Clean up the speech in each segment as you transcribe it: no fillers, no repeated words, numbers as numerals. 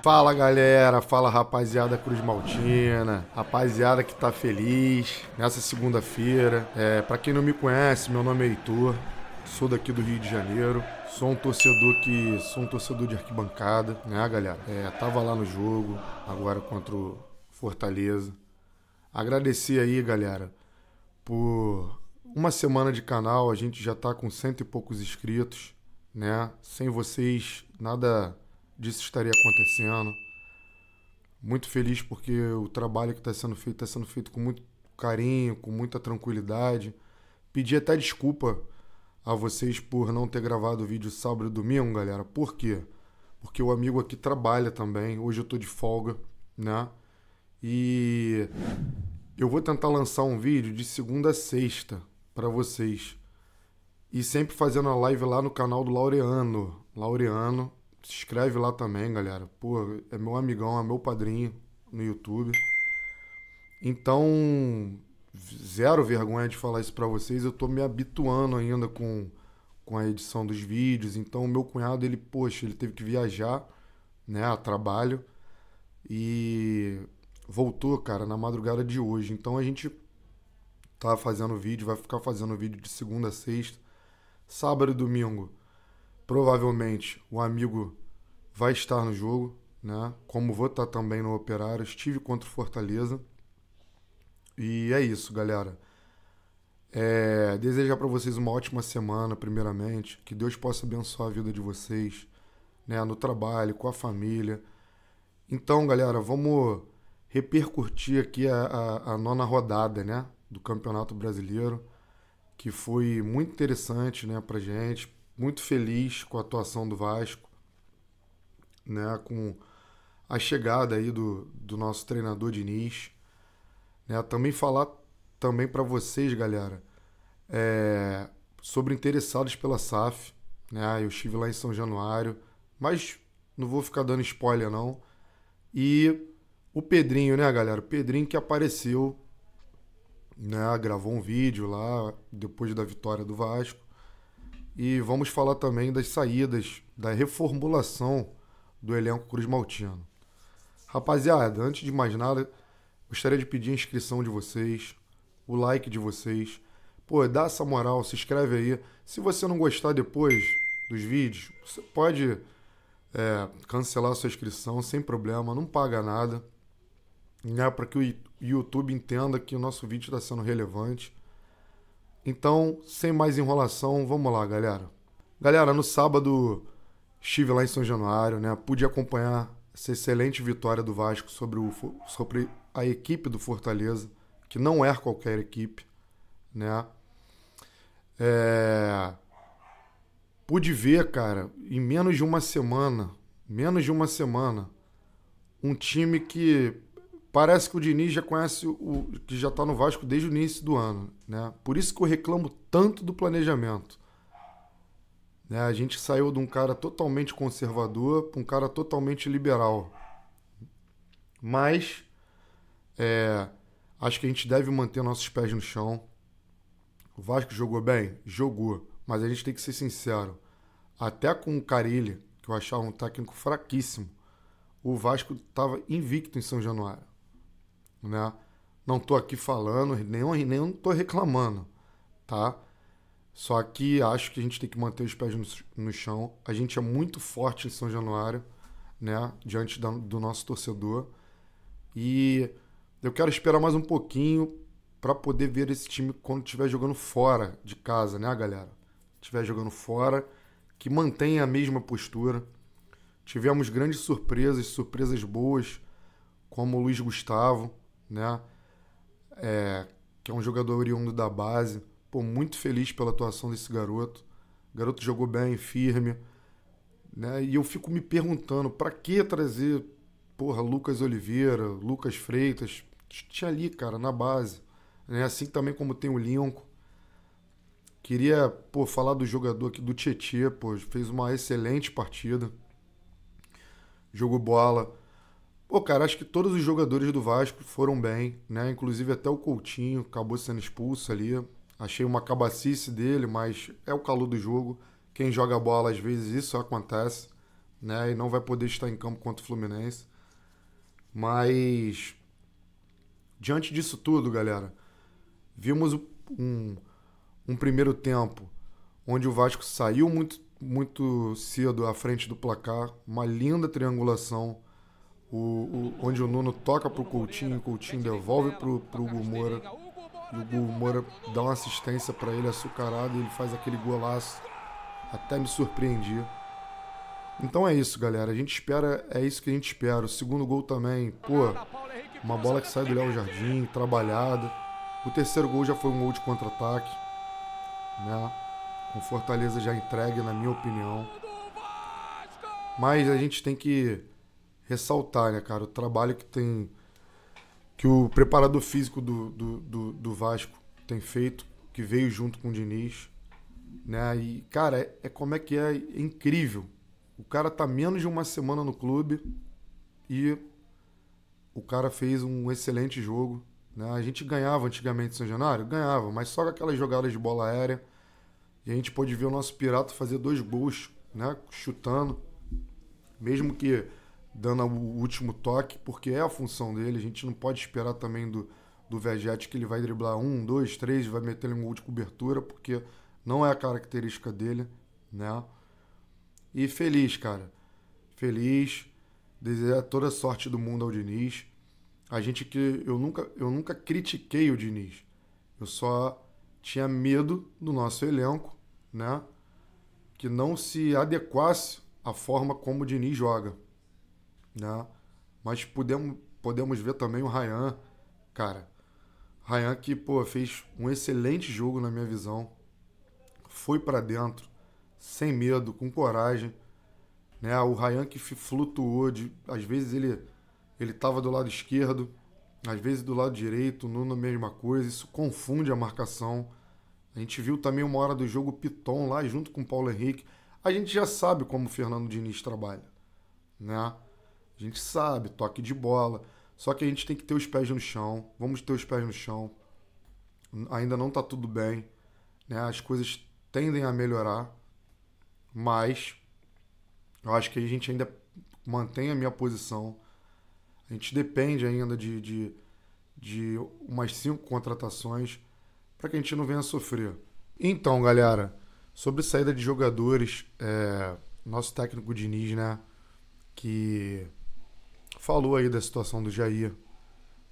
Fala galera, fala rapaziada Cruz Maltina, rapaziada que tá feliz nessa segunda-feira. Pra quem não me conhece, meu nome é Heitor, sou daqui do Rio de Janeiro, sou um torcedor de arquibancada, né galera? Tava lá no jogo, agora contra o Fortaleza. Agradecer aí, galera, por uma semana de canal, a gente já tá com cento e poucos inscritos, né? Sem vocês, nada disso estaria acontecendo. Muito feliz porque o trabalho que está sendo feito com muito carinho, com muita tranquilidade. Pedi até desculpa a vocês por não ter gravado o vídeo sábado e domingo, galera. Por quê? Porque o amigo aqui trabalha também. Hoje eu tô de folga, né? E eu vou tentar lançar um vídeo de segunda a sexta para vocês. E sempre fazendo a live lá no canal do Laureano. Laureano, se inscreve lá também, galera. Pô, é meu amigão, é meu padrinho no YouTube. Então, zero vergonha de falar isso pra vocês. Eu tô me habituando ainda com a edição dos vídeos. Então, o meu cunhado, ele teve que viajar, né, a trabalho. E voltou, cara, na madrugada de hoje. Então, a gente tá fazendo vídeo, vai ficar fazendo vídeo de segunda a sexta. Sábado e domingo, provavelmente o amigo vai estar no jogo, né? Como vou estar também no Operário, estive contra o Fortaleza. E é isso, galera. Desejar para vocês uma ótima semana, primeiramente. Que Deus possa abençoar a vida de vocês, né? No trabalho, com a família. Então, galera, vamos repercutir aqui a nona rodada, né? Do Campeonato Brasileiro, que foi muito interessante, né, pra gente. Muito feliz com a atuação do Vasco, né, com a chegada aí do nosso treinador Diniz, né, também falar também para vocês, galera, sobre interessados pela SAF, né, eu estive lá em São Januário, mas não vou ficar dando spoiler não, e o Pedrinho, né, galera, o Pedrinho que apareceu, né, gravou um vídeo lá depois da vitória do Vasco, e vamos falar também das saídas, da reformulação do elenco Cruz Maltino. Rapaziada, antes de mais nada, gostaria de pedir a inscrição de vocês, o like de vocês. Pô, dá essa moral, se inscreve aí. Se você não gostar depois dos vídeos, você pode cancelar a sua inscrição sem problema, não paga nada, né, para que o YouTube entenda que o nosso vídeo está sendo relevante. Então, sem mais enrolação, vamos lá, galera. Galera, no sábado estive lá em São Januário, né? Pude acompanhar essa excelente vitória do Vasco sobre a equipe do Fortaleza, que não é qualquer equipe, né? Pude ver, cara, em menos de uma semana, um time que parece que o Diniz já conhece que já tá no Vasco desde o início do ano, né? Por isso que eu reclamo tanto do planejamento. Né? A gente saiu de um cara totalmente conservador para um cara totalmente liberal. Mas acho que a gente deve manter nossos pés no chão. O Vasco jogou bem? Jogou. Mas a gente tem que ser sincero. Até com o Carille, que eu achava um técnico fraquíssimo, o Vasco estava invicto em São Januário. Né? Não tô aqui falando, nem tô reclamando, tá? Só que acho que a gente tem que manter os pés no chão. A gente é muito forte em São Januário, né? Diante do nosso torcedor. E eu quero esperar mais um pouquinho para poder ver esse time quando estiver jogando fora de casa, né, galera? Estiver jogando fora, que mantenha a mesma postura. Tivemos grandes surpresas boas, como o Luiz Gustavo, né? Que é um jogador oriundo da base. Pô, muito feliz pela atuação desse garoto. O garoto jogou bem, firme, né? E eu fico me perguntando, pra que trazer, porra, Lucas Oliveira, Lucas Freitas? Tinha ali, cara, na base. Né? Assim também como tem o Lincoln. Queria, pô, falar do jogador aqui, do Tietê, pô, fez uma excelente partida. Jogou bola. Pô, cara, acho que todos os jogadores do Vasco foram bem, né? Inclusive até o Coutinho acabou sendo expulso ali. Achei uma cabacice dele, mas é o calor do jogo. Quem joga bola, às vezes, isso acontece, né? E não vai poder estar em campo contra o Fluminense. Mas, diante disso tudo, galera, vimos um primeiro tempo onde o Vasco saiu muito cedo à frente do placar, uma linda triangulação, onde o Nuno toca pro Coutinho, o Coutinho devolve pro Hugo Moura, e o Hugo Moura dá uma assistência para ele açucarado e ele faz aquele golaço. Até me surpreendi. Então é isso, galera. A gente espera, é isso que a gente espera. O segundo gol também, pô, uma bola que sai do Léo Jardim, trabalhada. O terceiro gol já foi um gol de contra-ataque, né? Com Fortaleza já entregue, na minha opinião. Mas a gente tem que ressaltar, né, cara, o trabalho que o preparador físico do Vasco tem feito, que veio junto com o Diniz, né? E, cara, como é que é incrível. O cara tá menos de uma semana no clube e o cara fez um excelente jogo, né? A gente ganhava antigamente em São Januário? Ganhava, mas só com aquelas jogadas de bola aérea. E a gente pôde ver o nosso Pirata fazer 2 gols, né? Chutando, mesmo que dando o último toque, porque é a função dele. A gente não pode esperar também do Vegete que ele vai driblar 1, 2, 3, vai meter um gol de cobertura, porque não é a característica dele, né? E feliz, cara. Feliz. Desejar toda a sorte do mundo ao Diniz. Eu nunca critiquei o Diniz. Eu só tinha medo do nosso elenco, né? Que não se adequasse à forma como o Diniz joga, né? Mas podemos ver também o Ryan, cara. Ryan que, pô, fez um excelente jogo na minha visão. Foi pra dentro, sem medo, com coragem, né? O Ryan que flutuou, às vezes ele tava do lado esquerdo, às vezes do lado direito, Nuno a mesma coisa, isso confunde a marcação. A gente viu também uma hora do jogo o Piton lá junto com o Paulo Henrique. A gente já sabe como o Fernando Diniz trabalha, né? A gente sabe, toque de bola, só que a gente tem que ter os pés no chão, vamos ter os pés no chão. Ainda não tá tudo bem, né? As coisas tendem a melhorar, mas eu acho que a gente ainda mantém a minha posição. A gente depende ainda de umas 5 contratações para que a gente não venha sofrer. Então, galera, sobre saída de jogadores, nosso técnico Diniz, né, que falou aí da situação do Jair.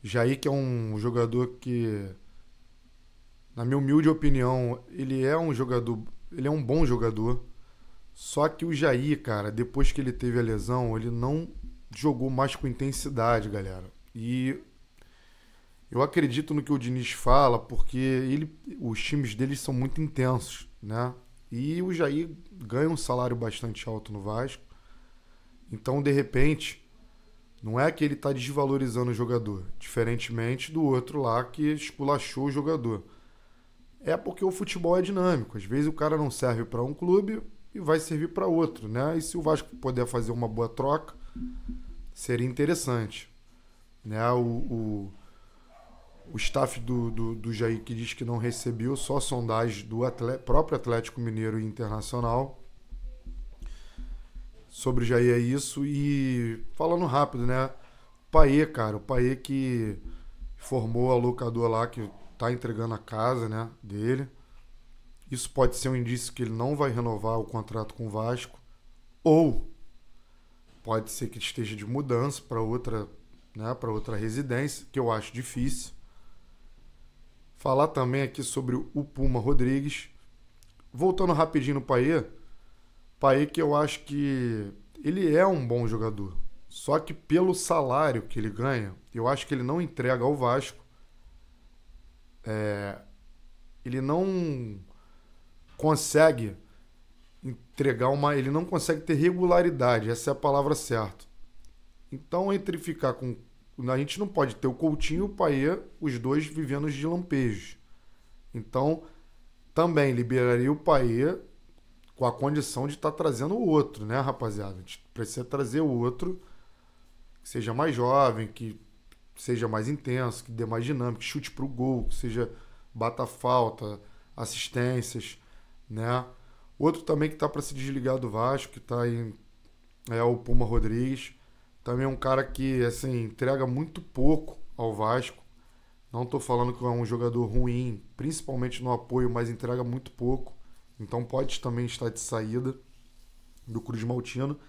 Jair, que é um jogador que, na minha humilde opinião, ele é um bom jogador. Só que o Jair, cara, depois que ele teve a lesão, ele não jogou mais com intensidade, galera. E eu acredito no que o Diniz fala, porque os times dele são muito intensos, né? E o Jair ganha um salário bastante alto no Vasco. Então, de repente, não é que ele está desvalorizando o jogador, diferentemente do outro lá que esculachou o jogador. É porque o futebol é dinâmico. Às vezes o cara não serve para um clube e vai servir para outro, né? E se o Vasco puder fazer uma boa troca, seria interessante, né? O staff do Jair que diz que não recebeu, só sondagem do próprio Atlético Mineiro e Internacional. Sobre o Jair é isso. E falando rápido, né? Paê, cara, o Paê que formou a locadora lá, que tá entregando a casa, né, dele. Isso pode ser um indício que ele não vai renovar o contrato com o Vasco, ou pode ser que ele esteja de mudança para outra, né, para outra residência, que eu acho difícil. Falar também aqui sobre o Puma Rodrigues. Voltando rapidinho no Paê, Paê que eu acho que ele é um bom jogador, só que pelo salário que ele ganha, eu acho que ele não entrega ao Vasco. Ele não consegue entregar ele não consegue ter regularidade, essa é a palavra certa. Então, entre ficar com... A gente não pode ter o Coutinho e o Paê, os dois vivendo de lampejos. Então, também liberaria o Paê com a condição de estar trazendo o outro, né, rapaziada? A gente precisa trazer o outro que seja mais jovem, que seja mais intenso, que dê mais dinâmica, que chute pro gol, que seja bata falta, assistências, né? Outro também que tá para se desligar do Vasco, que tá é o Puma Rodrigues. Também é um cara que, assim, entrega muito pouco ao Vasco. Não estou falando que é um jogador ruim, principalmente no apoio, mas entrega muito pouco. Então pode também estar de saída do Cruz Maltino.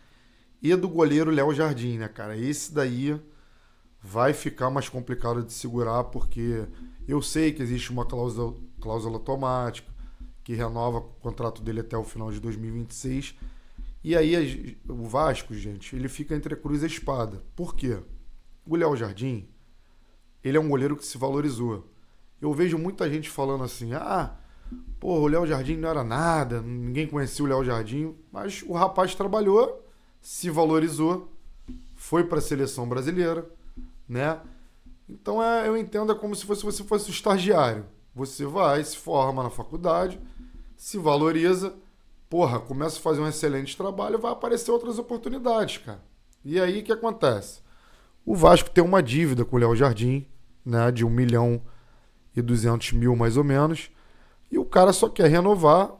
E do goleiro Léo Jardim, né, cara? Esse daí vai ficar mais complicado de segurar, porque eu sei que existe uma cláusula automática que renova o contrato dele até o final de 2026. E aí o Vasco, gente, ele fica entre a cruz e a espada. Por quê? O Léo Jardim, ele é um goleiro que se valorizou. Eu vejo muita gente falando assim, pô, o Léo Jardim não era nada, ninguém conhecia o Léo Jardim, mas o rapaz trabalhou, se valorizou, foi para a seleção brasileira, né? Então eu entendo como se você fosse estagiário. Você vai, se forma na faculdade, se valoriza, porra, começa a fazer um excelente trabalho, vai aparecer outras oportunidades, cara. E aí o que acontece? O Vasco tem uma dívida com o Léo Jardim, né, de 1.200.000 mais ou menos, e o cara só quer renovar,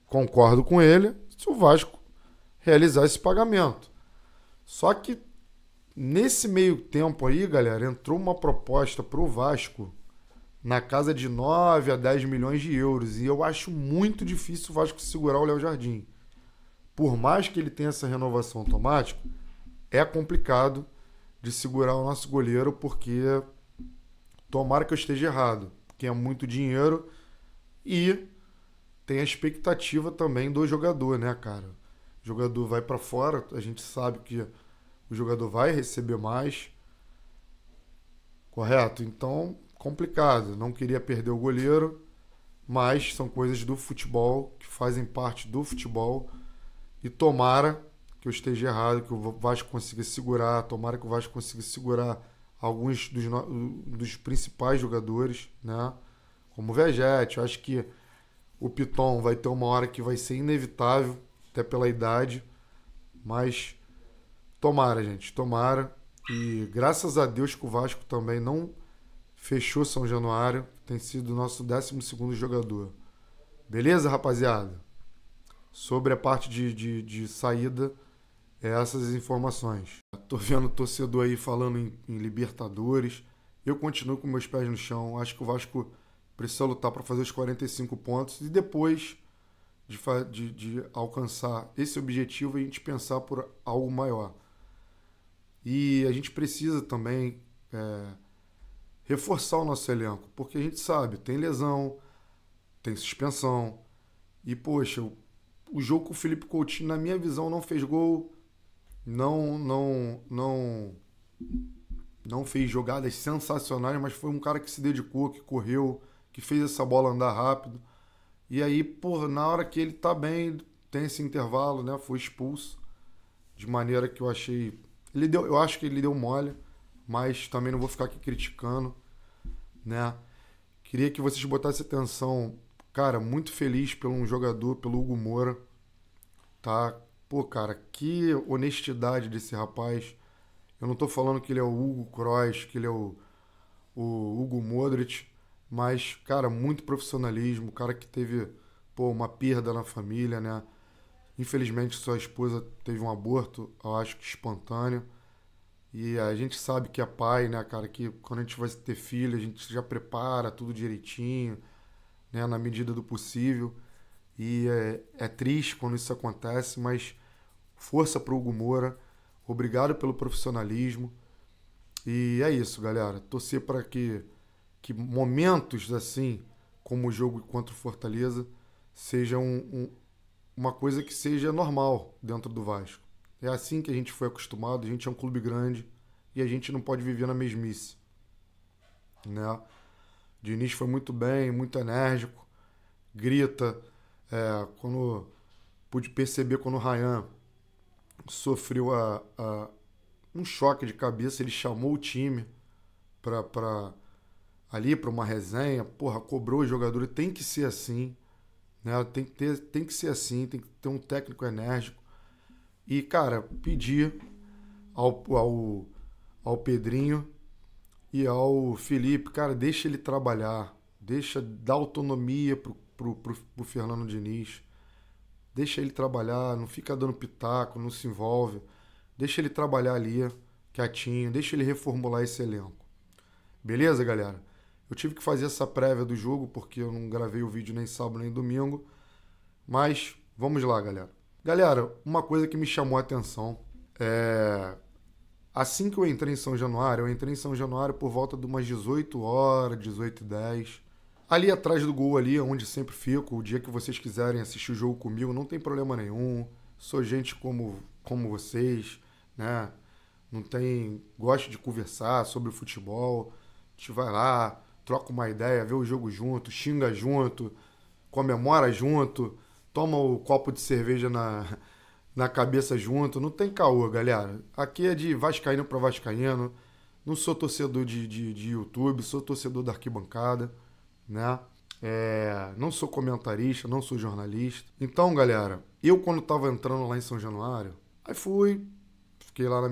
concordo com ele, se o Vasco realizar esse pagamento. Só que nesse meio tempo aí, galera, entrou uma proposta pro Vasco na casa de 9 a 10 milhões de euros, e eu acho muito difícil o Vasco segurar o Léo Jardim. Por mais que ele tenha essa renovação automática, é complicado de segurar o nosso goleiro, porque tomara que eu esteja errado, porque é muito dinheiro e tem a expectativa também do jogador, né, cara? O jogador vai para fora, a gente sabe que o jogador vai receber mais, correto? Então, complicado. Não queria perder o goleiro, mas são coisas do futebol, que fazem parte do futebol, e tomara que eu esteja errado, que o Vasco consiga segurar, tomara que o Vasco consiga segurar alguns dos principais jogadores, né? Como o Vegete. Eu acho que o Piton vai ter uma hora que vai ser inevitável, até pela idade, mas tomara, gente, tomara. E graças a Deus que o Vasco também não fechou São Januário, tem sido o nosso 12º jogador. Beleza, rapaziada? Sobre a parte de saída, essas informações. Tô vendo o torcedor aí falando em Libertadores. Eu continuo com meus pés no chão. Acho que o Vasco precisa lutar para fazer os 45 pontos e depois de alcançar esse objetivo, a gente pensar por algo maior. E a gente precisa também reforçar o nosso elenco, porque a gente sabe, tem lesão, tem suspensão. E, poxa, o jogo com o Felipe Coutinho, na minha visão, não fez gol, não fez jogadas sensacionais, mas foi um cara que se dedicou, que correu, que fez essa bola andar rápido. E aí, porra, na hora que ele tá bem, tem esse intervalo, né? Foi expulso. De maneira que eu achei. Eu acho que ele deu mole, mas também não vou ficar aqui criticando, né? Queria que vocês botassem atenção. Cara, muito feliz pelo um jogador, pelo Hugo Moura, tá? Pô, cara, que honestidade desse rapaz. Eu não tô falando que ele é o Hugo Kroos, que ele é o Hugo Modric, mas, cara, muito profissionalismo, cara que teve, pô, uma perda na família, né? Infelizmente, sua esposa teve um aborto, eu acho que espontâneo. E a gente sabe que é pai, né, cara, que quando a gente vai ter filho, a gente já prepara tudo direitinho, né, na medida do possível. E é triste quando isso acontece, mas força pro Hugo Moura. Obrigado pelo profissionalismo. E é isso, galera. Torcer para que momentos assim, como o jogo contra o Fortaleza, sejam uma coisa que seja normal dentro do Vasco. É assim que a gente foi acostumado, a gente é um clube grande e a gente não pode viver na mesmice, né? Diniz foi muito bem, muito enérgico, grita. Quando pude perceber quando o Ryan sofreu um choque de cabeça, ele chamou o time ali para uma resenha, porra, cobrou os jogadores, tem que ser assim, né? Tem que ser assim, tem que ter um técnico enérgico. E, cara, pedir ao Pedrinho e ao Felipe, cara, deixa ele trabalhar, deixa dar autonomia pro Fernando Diniz, deixa ele trabalhar, não fica dando pitaco, não se envolve. deixa ele trabalhar ali, quietinho, deixa ele reformular esse elenco. Beleza, galera? Eu tive que fazer essa prévia do jogo porque eu não gravei o vídeo nem sábado nem domingo, mas vamos lá, galera. Galera, uma coisa que me chamou a atenção é... Assim que eu entrei em São Januário, por volta de umas 18 horas, 18h10. Ali atrás do gol ali, onde sempre fico, o dia que vocês quiserem assistir o jogo comigo, não tem problema nenhum. Sou gente como vocês, né? Não tem... Gosto de conversar sobre o futebol. A gente vai lá, troca uma ideia, vê o jogo junto, xinga junto, comemora junto, toma o copo de cerveja na cabeça junto. Não tem caô, galera. Aqui é de vascaíno para vascaíno. Não sou torcedor de YouTube, sou torcedor da arquibancada, né? Não sou comentarista, não sou jornalista. Então, galera, eu quando tava entrando lá em São Januário, aí fiquei lá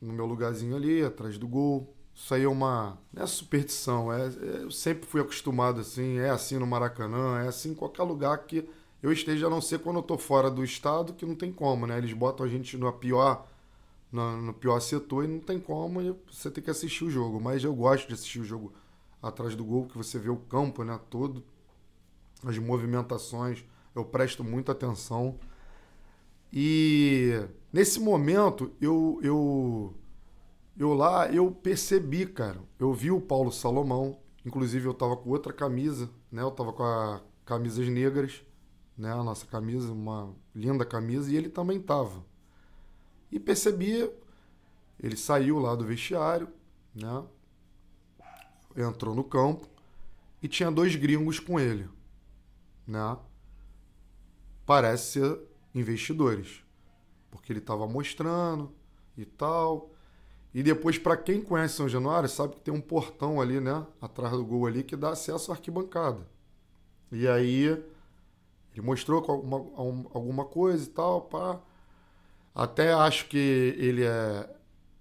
no meu lugarzinho ali, atrás do gol. Isso aí não é superstição, eu sempre fui acostumado assim, é assim no Maracanã, é assim em qualquer lugar que eu esteja, a não ser quando eu tô fora do estado, que não tem como, né? Eles botam a gente no pior setor e não tem como, e você tem que assistir o jogo. Mas eu gosto de assistir o jogo atrás do gol, que você vê o campo, né, todo, as movimentações, eu presto muita atenção. E nesse momento, eu percebi, cara, eu vi o Paulo Salomão, inclusive eu tava com outra camisa, né, eu tava com a camisas negras, né, a nossa camisa, uma linda camisa, e ele também tava. E percebi, ele saiu lá do vestiário, né, entrou no campo e tinha 2 gringos com ele, né, parece ser investidores, porque ele tava mostrando e tal. E depois, para quem conhece São Januário, sabe que tem um portão ali, né, atrás do gol ali, que dá acesso à arquibancada. E aí, ele mostrou alguma coisa e tal, pá. Até acho que ele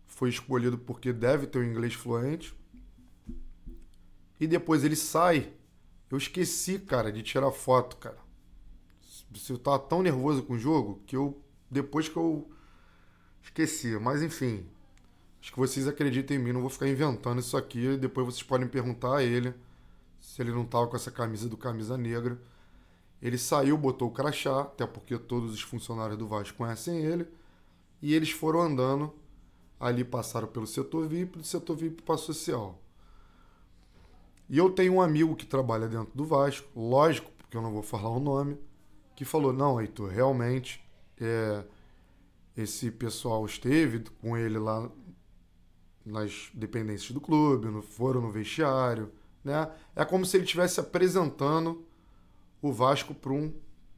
foi escolhido porque deve ter o inglês fluente. E depois ele sai. Eu esqueci, cara, de tirar foto, cara. Eu tava tão nervoso com o jogo que depois que eu esqueci. Mas enfim, acho que vocês acreditem em mim, não vou ficar inventando isso aqui. Depois vocês podem perguntar a ele se ele não tava com essa camisa do Camisa Negra. Ele saiu, botou o crachá, até porque todos os funcionários do Vasco conhecem ele. E eles foram andando, ali passaram pelo setor VIP, do setor VIP para social. E eu tenho um amigo que trabalha dentro do Vasco, lógico, porque eu não vou falar o nome, que falou, não, Heitor, realmente, esse pessoal esteve com ele lá nas dependências do clube, foram no vestiário, né? É como se ele estivesse apresentando o Vasco para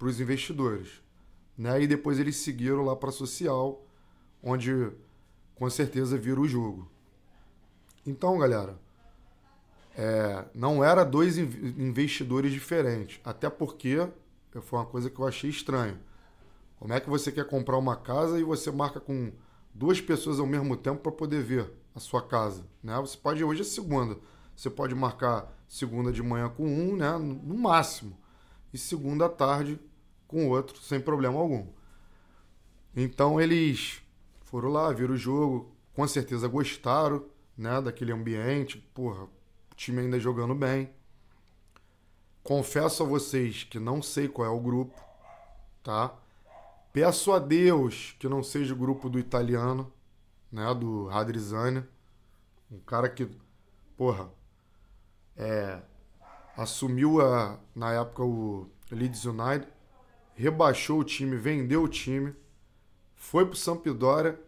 os investidores, né? E depois eles seguiram lá para a social, onde com certeza viram o jogo. Então, galera, não era 2 investidores diferentes, até porque foi uma coisa que eu achei estranho. Como é que você quer comprar uma casa e você marca com 2 pessoas ao mesmo tempo para poder ver a sua casa, né? Você pode, hoje é segunda, você pode marcar segunda de manhã com um, né, no máximo, e segunda à tarde com outro, sem problema algum. Então eles foram lá, viram o jogo, com certeza gostaram, né, daquele ambiente, porra, o time ainda jogando bem. Confesso a vocês que não sei qual é o grupo, tá? Peço a Deus que não seja o grupo do italiano, né, do Radrizzani, um cara que, porra, assumiu na época o Leeds United, rebaixou o time, vendeu o time, foi pro Sampdoria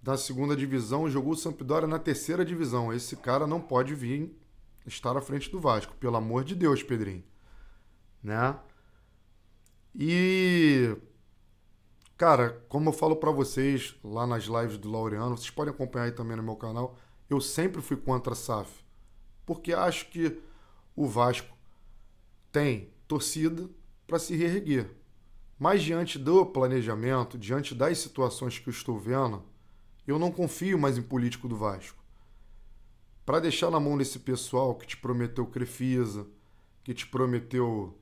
na 2ª divisão, jogou o Sampdoria na 3ª divisão. Esse cara não pode vir estar à frente do Vasco, pelo amor de Deus, Pedrinho, né? E, cara, como eu falo pra vocês lá nas lives do Laureano, vocês podem acompanhar aí também no meu canal, eu sempre fui contra a SAF, porque acho que o Vasco tem torcida para se reerguer. Mas diante do planejamento, diante das situações que eu estou vendo, eu não confio mais em político do Vasco. Para deixar na mão desse pessoal que te prometeu Crefisa, que te prometeu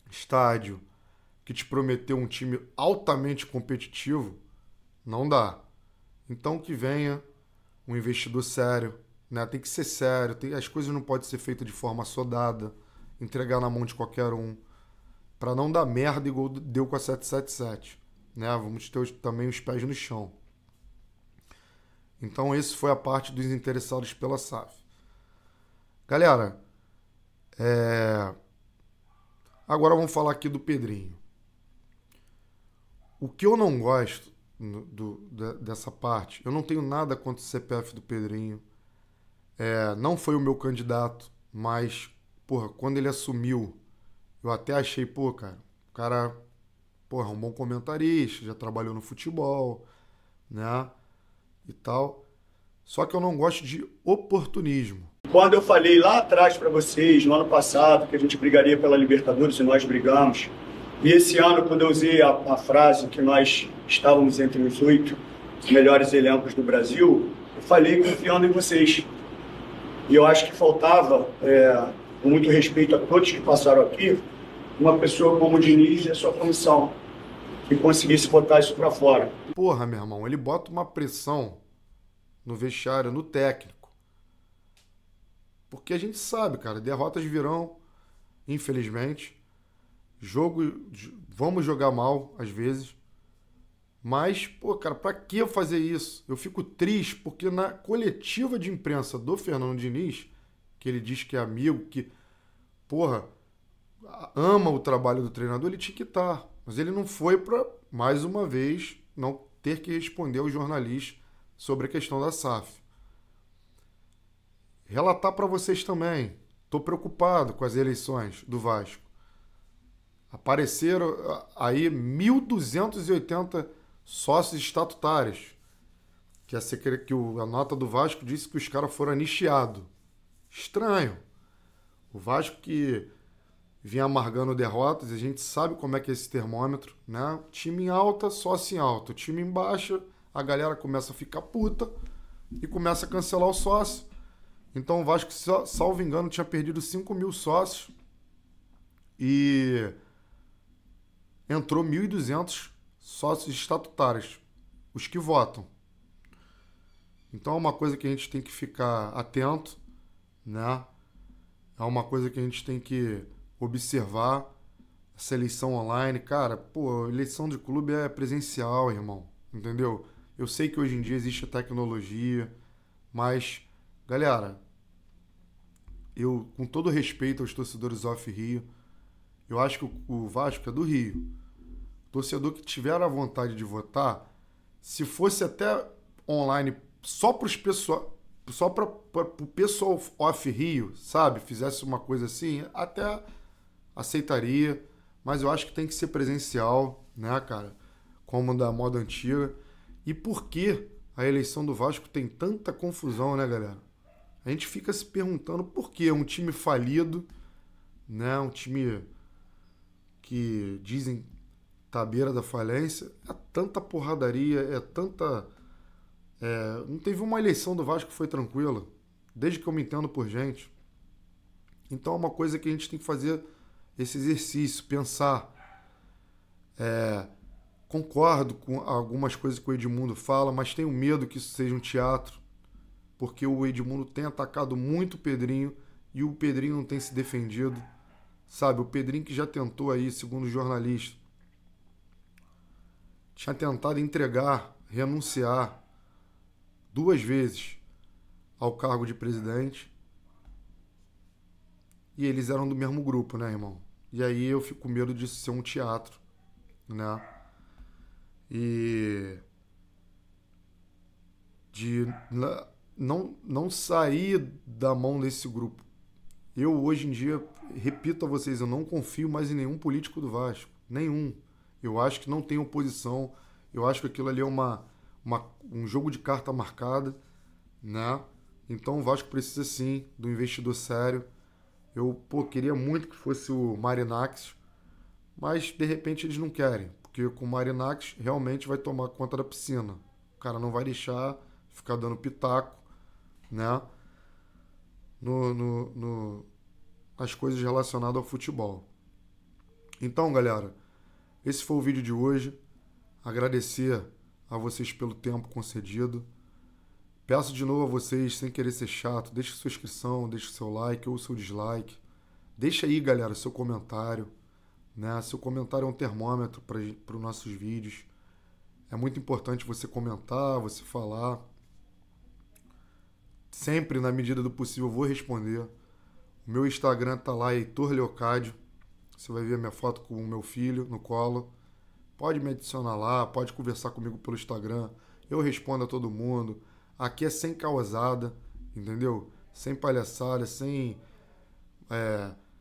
estádio, que te prometeu um time altamente competitivo, não dá. Então que venha um investidor sério, né? Tem que ser sério, as coisas não podem ser feitas de forma sodada, entregar na mão de qualquer um, para não dar merda igual deu com a 777, né? Vamos ter também os pés no chão. Então esse foi a parte dos interessados pela SAF. Galera, agora vamos falar aqui do Pedrinho. O que eu não gosto dessa parte, eu não tenho nada contra o CPF do Pedrinho. Não foi o meu candidato, mas, porra, quando ele assumiu, eu até achei, pô, cara, o cara, porra, é um bom comentarista, já trabalhou no futebol, né, e tal. Só que eu não gosto de oportunismo. Quando eu falei lá atrás para vocês, no ano passado, que a gente brigaria pela Libertadores e nós brigamos, e esse ano, quando eu usei a frase que nós estávamos entre os 8 melhores elencos do Brasil, eu falei confiando em vocês. E eu acho que faltava, com muito respeito a todos que passaram aqui, uma pessoa como o Diniz e a sua comissão, que conseguisse botar isso para fora. Porra, meu irmão, ele bota uma pressão no vestiário, no técnico. Porque a gente sabe, cara, derrotas virão, infelizmente. Vamos jogar mal, às vezes. Mas, pô, cara, pra que eu fazer isso? Eu fico triste porque na coletiva de imprensa do Fernando Diniz, que ele diz que é amigo, que, porra, ama o trabalho do treinador, ele tinha que estar. Mas ele não foi pra, mais uma vez, não ter que responder aos jornalistas sobre a questão da SAF. Relatar para vocês também. Tô preocupado com as eleições do Vasco. Apareceram aí 1.280 sócios estatutários. Que a nota do Vasco disse que os caras foram anistiados. Estranho. O Vasco que vinha amargando derrotas, a gente sabe como é que é esse termômetro, né? Time em alta, sócio em alta. Time em baixa, a galera começa a ficar puta e começa a cancelar o sócio. Então o Vasco, salvo engano, tinha perdido 5.000 sócios e entrou 1.200 sócios estatutários, os que votam. Então é uma coisa que a gente tem que ficar atento, né? É uma coisa que a gente tem que observar. Essa eleição online, cara, pô, eleição de clube é presencial, irmão, entendeu? Eu sei que hoje em dia existe a tecnologia, mas, galera, eu, com todo respeito aos torcedores off-Rio, eu acho que o Vasco é do Rio. O torcedor que tiver a vontade de votar, se fosse até online só para o pessoal off-Rio, sabe? Fizesse uma coisa assim, até aceitaria, mas eu acho que tem que ser presencial, né, cara? Como da moda antiga. E por que a eleição do Vasco tem tanta confusão, né, galera? A gente fica se perguntando por que um time falido, né, um time que dizem tá à beira da falência, é tanta porradaria, é tanta... não teve uma eleição do Vasco que foi tranquila, desde que eu me entendo por gente. Então é uma coisa que a gente tem que fazer esse exercício, pensar. Concordo com algumas coisas que o Edmundo fala, mas tenho medo que isso seja um teatro, porque o Edmundo tem atacado muito o Pedrinho e o Pedrinho não tem se defendido. Sabe, o Pedrinho que já tentou aí, segundo o jornalista, tinha tentado entregar, renunciar 2 vezes ao cargo de presidente. E eles eram do mesmo grupo, né, irmão? E aí eu fico com medo disso ser um teatro, né? E de não sair da mão desse grupo. Eu, hoje em dia, repito a vocês, eu não confio mais em nenhum político do Vasco. Nenhum. Eu acho que não tem oposição. Eu acho que aquilo ali é um jogo de carta marcada, né? Então o Vasco precisa sim de um investidor sério. Eu, queria muito que fosse o Marinakis, mas de repente eles não querem, porque com o Marinakis realmente vai tomar conta da piscina. O cara não vai deixar ficar dando pitaco, né? Nas coisas relacionadas ao futebol. Então, galera, esse foi o vídeo de hoje. Agradecer a vocês pelo tempo concedido. Peço de novo a vocês, sem querer ser chato, deixe sua inscrição, deixe seu like ou seu dislike. Deixa aí, galera, seu comentário. Né? Seu comentário é um termômetro para os nossos vídeos. É muito importante você comentar, você falar. Sempre, na medida do possível, eu vou responder. O meu Instagram tá lá, Heitor Leocádio. Você vai ver a minha foto com o meu filho no colo. Pode me adicionar lá, pode conversar comigo pelo Instagram. Eu respondo a todo mundo. Aqui é sem causada, entendeu? Sem palhaçada, sem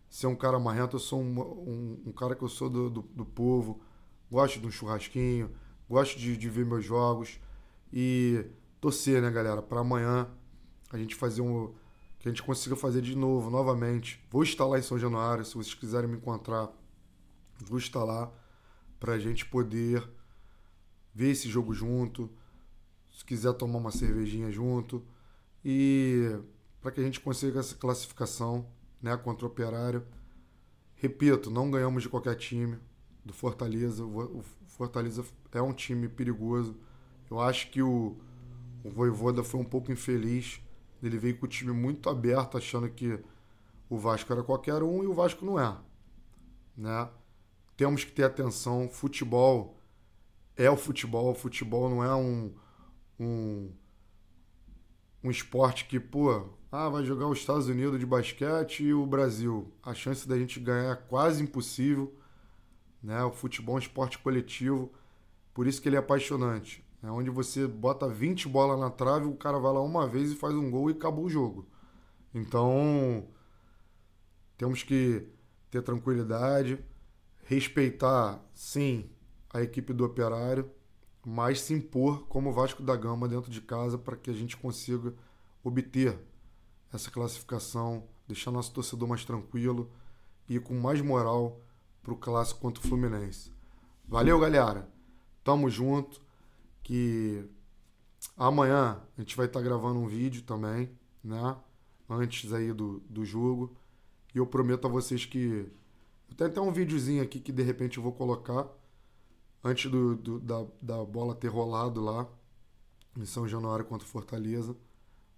ser um cara marrento. Eu sou um cara que eu sou do povo. Gosto de um churrasquinho. Gosto de ver meus jogos. E torcer, né, galera? Para amanhã a gente fazer que a gente consiga fazer de novo, novamente. Vou estar lá em São Januário, se vocês quiserem me encontrar. Vou estar lá pra gente poder ver esse jogo junto. Se quiser tomar uma cervejinha junto. E para que a gente consiga essa classificação, né, contra o Operário. Repito, não ganhamos de qualquer time do Fortaleza. O Fortaleza é um time perigoso. Eu acho que o Vojvoda foi um pouco infeliz. Ele veio com o time muito aberto, achando que o Vasco era qualquer um e o Vasco não é. Né? Temos que ter atenção. Futebol é o futebol. Futebol não é um esporte que, vai jogar os Estados Unidos de basquete e o Brasil. A chance da gente ganhar é quase impossível. Né? O futebol é um esporte coletivo. Por isso que ele é apaixonante. É onde você bota 20 bolas na trave, o cara vai lá uma vez e faz um gol e acabou o jogo. Então, temos que ter tranquilidade, respeitar, sim, a equipe do Operário, mas se impor como Vasco da Gama dentro de casa para que a gente consiga obter essa classificação, deixar nosso torcedor mais tranquilo e com mais moral para o clássico contra o Fluminense. Valeu, galera! Tamo junto! Que amanhã a gente vai estar gravando um vídeo também, né? Antes aí do jogo. E eu prometo a vocês que... Eu tenho até um videozinho aqui que de repente eu vou colocar antes da bola ter rolado lá em São Januário contra o Fortaleza.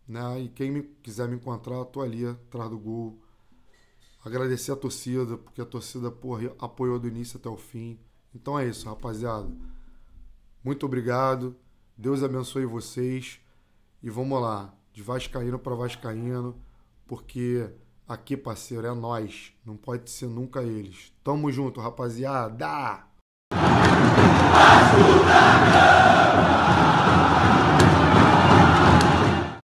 Né? E quem quiser me encontrar, tô ali atrás do gol. Agradecer a torcida, porque a torcida apoiou do início até o fim. Então é isso, rapaziada. Muito obrigado, Deus abençoe vocês e vamos lá, de vascaíno para vascaíno, porque aqui, parceiro, é nós, não pode ser nunca eles. Tamo junto, rapaziada!